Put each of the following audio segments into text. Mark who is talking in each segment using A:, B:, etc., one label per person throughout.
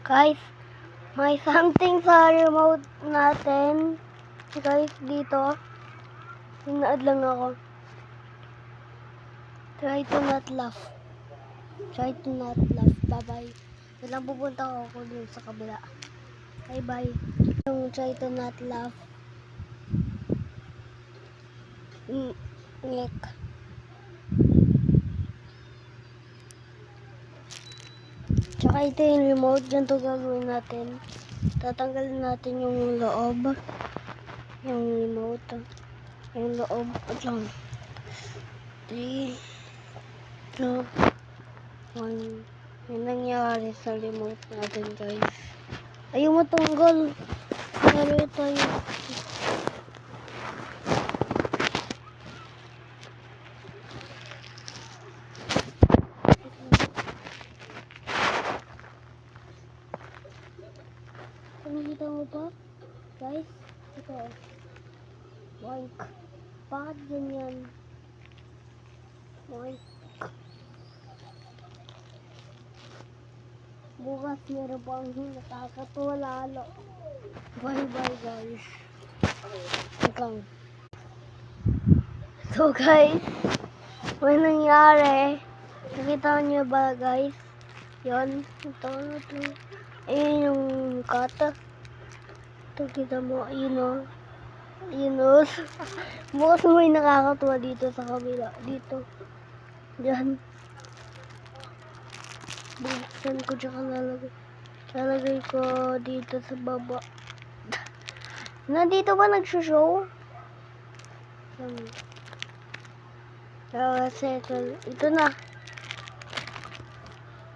A: Guys, may something sa remote natin. Guys, dito. Hinaad lang ako. Try to not laugh. Try to not laugh. Bye-bye. Walang pupunta ako dun sa kabila. Bye-bye. Yung try to not laugh. Ngek. Tsaka ito yung remote. Ganito gagawin natin. Tatanggalin natin yung loob. Yung remote. Yung loob. At lang. 3, 2, 1. Yung nangyari sa remote natin, guys. Ayaw matanggal. Nangyari tayo. Nakikita mo ba? Guys, ito. Boink. Bakit ganyan? Boink. Bukas meron pang nakakatuwa lalo. Bye-bye, guys. Hanggang. So, guys, may nangyari. Nakita niyo ba, guys? Yan. Ito. Ayun yung kata. Ito, kita mo. Ayun o. Ayun o. Bukas may nakakatuwa dito sa kabila. Dito. Diyan. Buksan ko tsaka lalagay ko dito sa baba. Nandito ba nagsushow? Ito na.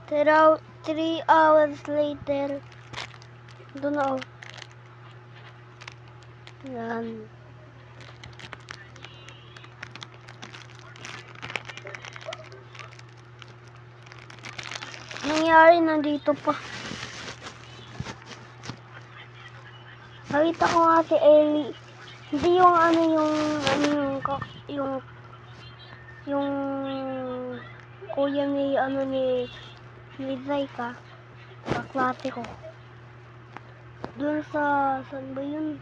A: 3 hours later. Ito na oh. Yan. Nangyari nandito pa. Nakita ko nga si Ellie. Hindi yung yung kuya ni ni Zaika. Kaklase ko. Doon sa saan ba yun?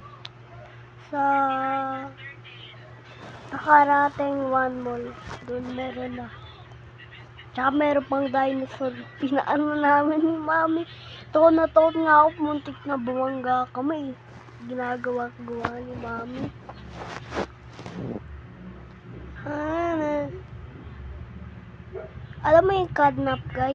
A: Sa Nakarating One Mall. Doon meron na. Tsaka meron pang dinosaur. Pinaano namin ni Mami. Taon na taon nga ako. Muntik na bumangga kami. Ginagawa ni Mami. Alam mo yung Cadnap, guys?